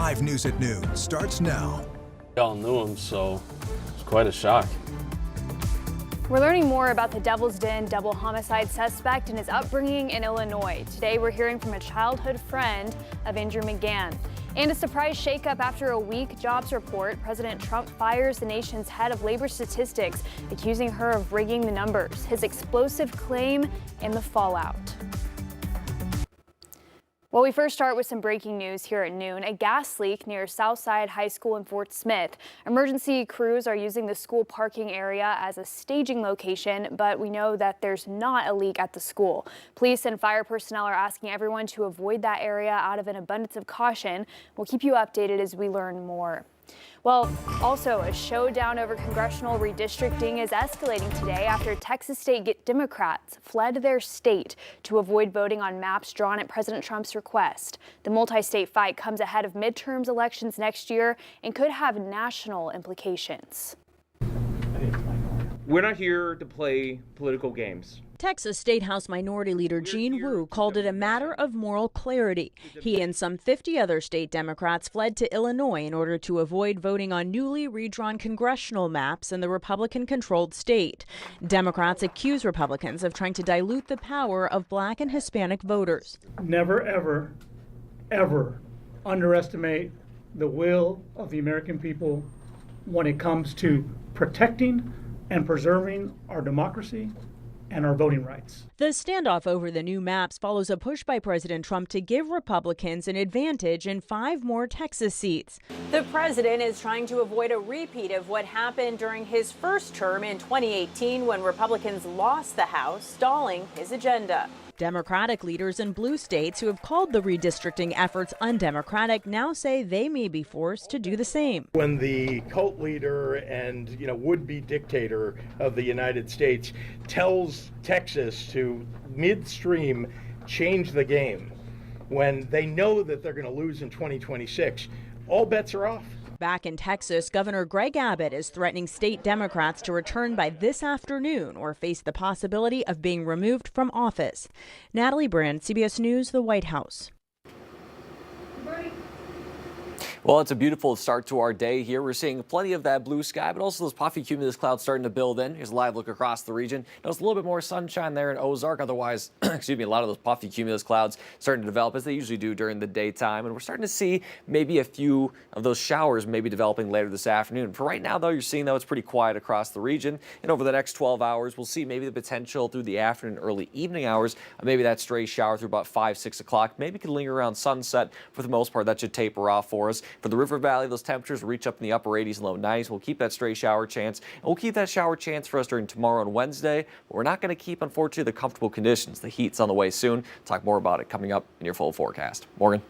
5 News at Noon starts now. We all knew him, so it's quite a shock. We're learning more about the Devil's Den double homicide suspect and his upbringing in Illinois. Today, we're hearing from a childhood friend of Andrew McGann. And a surprise shakeup after a weak jobs report. President Trump fires the nation's head of labor statistics, accusing her of rigging the numbers. His explosive claim and the fallout. Well, we first start with some breaking news here at noon. A gas leak near Southside High School in Fort Smith. Emergency crews are using the school parking area as a staging location, but we know that there's not a leak at the school. Police and fire personnel are asking everyone to avoid that area out of an abundance of caution. We'll keep you updated as we learn more. Well, also a showdown over congressional redistricting is escalating today after Texas state Democrats fled their state to avoid voting on maps drawn at President Trump's request. The multi-state fight comes ahead of midterms elections next year and could have national implications. We're not here to play political games. Texas State House Minority Leader Gene Wu called it a matter of moral clarity. He and some 50 other state Democrats fled to Illinois in order to avoid voting on newly redrawn congressional maps in the Republican-controlled state. Democrats accuse Republicans of trying to dilute the power of Black and Hispanic voters. Never, ever, ever underestimate the will of the American people when it comes to protecting and preserving our democracy and our voting rights. The standoff over the new maps follows a push by President Trump to give Republicans an advantage in 5 more Texas seats. The president is trying to avoid a repeat of what happened during his first term in 2018 when Republicans lost the House, stalling his agenda. Democratic leaders in blue states who have called the redistricting efforts undemocratic now say they may be forced to do the same. When the cult leader and would-be dictator of the United States tells Texas to midstream change the game, when they know that they're going to lose in 2026, all bets are off. Back in Texas, Governor Greg Abbott is threatening state Democrats to return by this afternoon or face the possibility of being removed from office. Natalie Brand, CBS News, the White House. Well, it's a beautiful start to our day here. We're seeing plenty of that blue sky, but also those puffy cumulus clouds starting to build in. Here's a live look across the region. There's a little bit more sunshine there in Ozark. Otherwise, excuse me, a lot of those puffy cumulus clouds starting to develop as they usually do during the daytime. And we're starting to see maybe a few of those showers maybe developing later this afternoon. For right now, though, you're seeing that it's pretty quiet across the region. And over the next 12 hours, we'll see maybe the potential through the afternoon, early evening hours, maybe that stray shower through about 5, 6 o'clock. Maybe could linger around sunset. For the most part, that should taper off for us. For the River Valley, those temperatures reach up in the upper 80s and low 90s. We'll keep that stray shower chance, and we'll keep that shower chance for us during tomorrow and Wednesday. But we're not going to keep, unfortunately, the comfortable conditions. The heat's on the way soon. Talk more about it coming up in your full forecast. Morgan.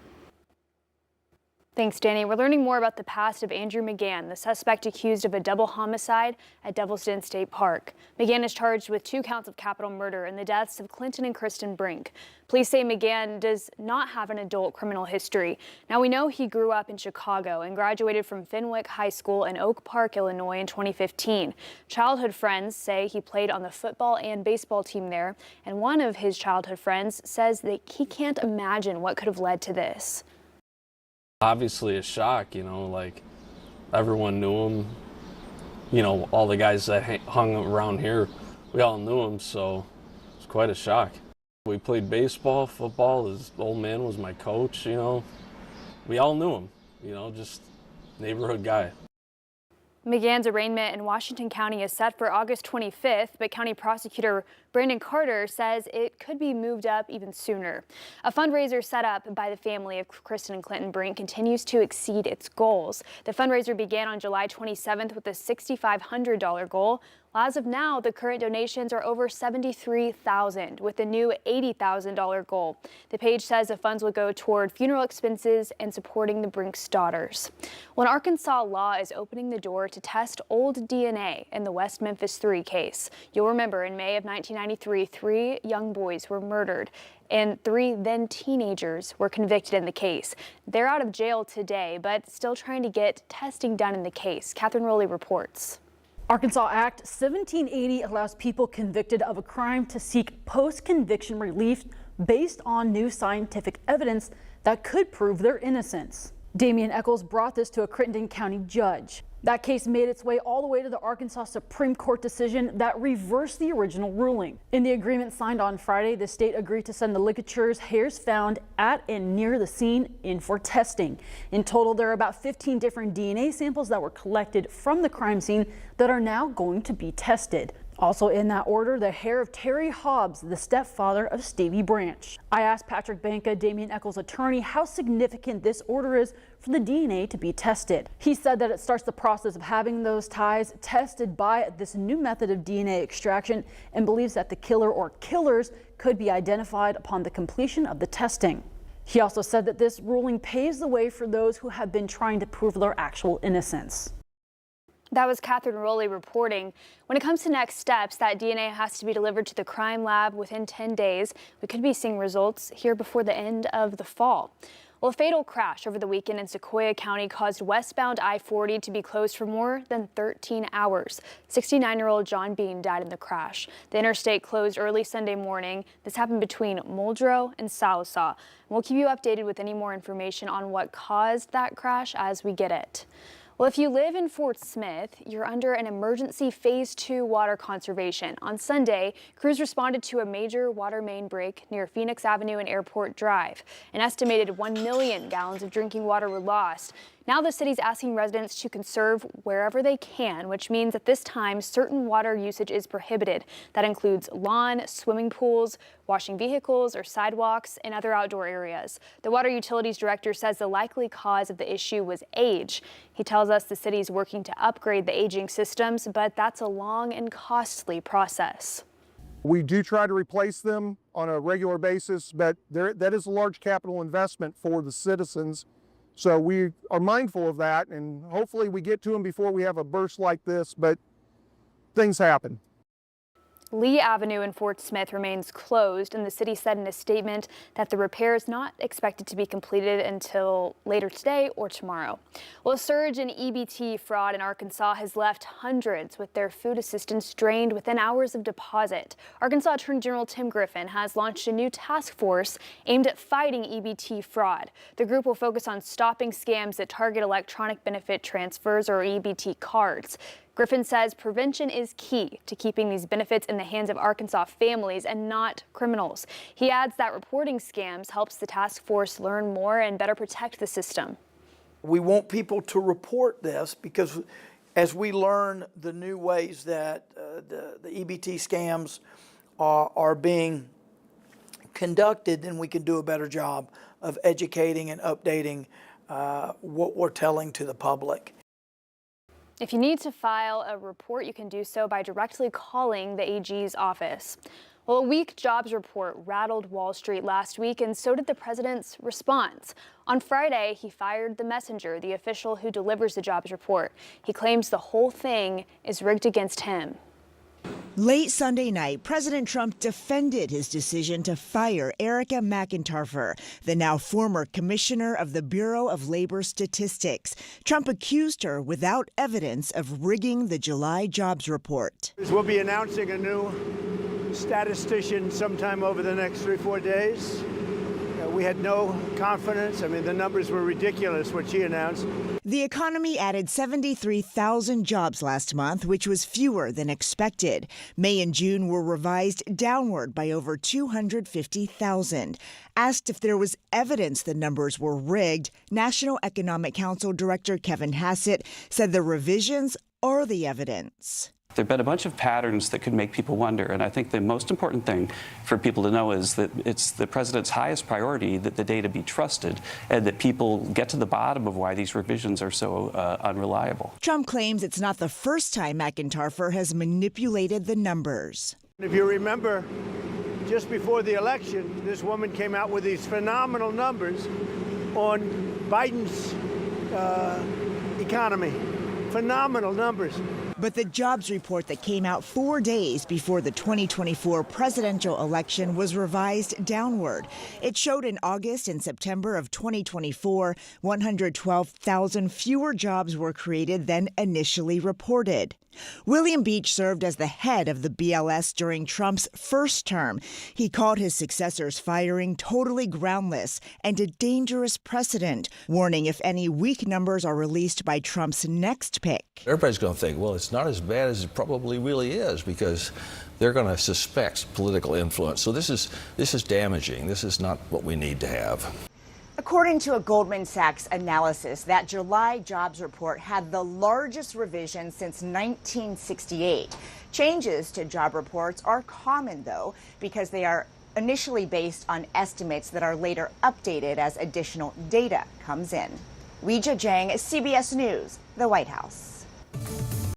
Thanks, Danny. We're learning more about the past of Andrew McGann, the suspect accused of a double homicide at Devil's Den State Park. McGann is charged with 2 counts of capital murder in the deaths of Clinton and Kristen Brink. Police say McGann does not have an adult criminal history. Now, we know he grew up in Chicago and graduated from Fenwick High School in Oak Park, Illinois in 2015. Childhood friends say he played on the football and baseball team there, and one of his childhood friends says that he can't imagine what could have led to this. Obviously a shock, like everyone knew him. All the guys that hung around here, we all knew him, so it's quite a shock. We played baseball, football. His old man was my coach, We all knew him, just neighborhood guy. McGann's arraignment in Washington County is set for August 25th, but County Prosecutor Brandon Carter says it could be moved up even sooner. A fundraiser set up by the family of Kristen and Clinton Brink continues to exceed its goals. The fundraiser began on July 27th with a $6,500 goal. As of now, the current donations are over $73,000 with a new $80,000 goal. The page says the funds will go toward funeral expenses and supporting the Brinks daughters. Well, an Arkansas law is opening the door to test old DNA in the West Memphis 3 case. You'll remember in May of 1993, 3 young boys were murdered and 3 then teenagers were convicted in the case. They're out of jail today, but still trying to get testing done in the case. Catherine Rowley reports. Arkansas Act 1780 allows people convicted of a crime to seek post-conviction relief based on new scientific evidence that could prove their innocence. Damian Eccles brought this to a Crittenden County judge. That case made its way all the way to the Arkansas Supreme Court decision that reversed the original ruling. In the agreement signed on Friday, the state agreed to send the ligatures, hairs found at and near the scene, in for testing. In total, there are about 15 different DNA samples that were collected from the crime scene that are now going to be tested. Also in that order, the hair of Terry Hobbs, the stepfather of Stevie Branch. I asked Patrick Banka, Damian Eccles' attorney, how significant this order is for the DNA to be tested. He said that it starts the process of having those ties tested by this new method of DNA extraction and believes that the killer or killers could be identified upon the completion of the testing. He also said that this ruling paves the way for those who have been trying to prove their actual innocence. That was Catherine Rowley reporting. When it comes to next steps, that DNA has to be delivered to the crime lab within 10 days. We could be seeing results here before the end of the fall. Well, a fatal crash over the weekend in Sequoyah County caused westbound I-40 to be closed for more than 13 hours. 69-year-old John Bean died in the crash. The interstate closed early Sunday morning. This happened between Muldrow and Sallisaw. We'll keep you updated with any more information on what caused that crash as we get it. Well, if you live in Fort Smith, you're under an emergency Phase 2 water conservation. On Sunday, crews responded to a major water main break near Phoenix Avenue and Airport Drive. An estimated 1 million gallons of drinking water were lost. Now the city's asking residents to conserve wherever they can, which means at this time certain water usage is prohibited. That includes lawn, swimming pools, washing vehicles or sidewalks, and other outdoor areas. The Water Utilities Director says the likely cause of the issue was age. He tells us the city is working to upgrade the aging systems, but that's a long and costly process. We do try to replace them on a regular basis, but that is a large capital investment for the citizens. So we are mindful of that, and hopefully we get to them before we have a burst like this, but things happen. Lee Avenue in Fort Smith remains closed, and the city said in a statement that the repair is not expected to be completed until later today or tomorrow. Well, a surge in EBT fraud in Arkansas has left hundreds with their food assistance drained within hours of deposit. Arkansas Attorney General Tim Griffin has launched a new task force aimed at fighting EBT fraud. The group will focus on stopping scams that target electronic benefit transfers or EBT cards. Griffin says prevention is key to keeping these benefits in the hands of Arkansas families and not criminals. He adds that reporting scams helps the task force learn more and better protect the system. We want people to report this because as we learn the new ways that the EBT scams are being conducted, then we can do a better job of educating and updating what we're telling to the public. If you need to file a report, you can do so by directly calling the AG's office. Well, a weak jobs report rattled Wall Street last week, and so did the president's response. On Friday, he fired the messenger, the official who delivers the jobs report. He claims the whole thing is rigged against him. Late Sunday night, President Trump defended his decision to fire Erica McIntyre, the now former commissioner of the Bureau of Labor Statistics. Trump accused her without evidence of rigging the July jobs report. We'll be announcing a new statistician sometime over the next 3 or 4 days. We had no confidence. I mean, the numbers were ridiculous, what she announced. The economy added 73,000 jobs last month, which was fewer than expected. May and June were revised downward by over 250,000. Asked if there was evidence the numbers were rigged, National Economic Council Director Kevin Hassett said the revisions are the evidence. There have been a bunch of patterns that could make people wonder, and I think the most important thing for people to know is that it's the president's highest priority that the data be trusted and that people get to the bottom of why these revisions are so unreliable. Trump claims it's not the first time McIntyre has manipulated the numbers. If you remember, just before the election, this woman came out with these phenomenal numbers on Biden's economy. Phenomenal numbers. But the jobs report that came out 4 days before the 2024 presidential election was revised downward. It showed in August and September of 2024, 112,000 fewer jobs were created than initially reported. William Beach served as the head of the BLS during Trump's first term. He called his successor's firing totally groundless and a dangerous precedent, warning if any weak numbers are released by Trump's next pick. Everybody's going to think, well, it's not as bad as it probably really is, because they're going to suspect political influence. So this is damaging. This is not what we need to have. According to a Goldman Sachs analysis, that July jobs report had the largest revision since 1968. Changes to job reports are common, though, because they are initially based on estimates that are later updated as additional data comes in. Weijia Jiang, CBS News, the White House.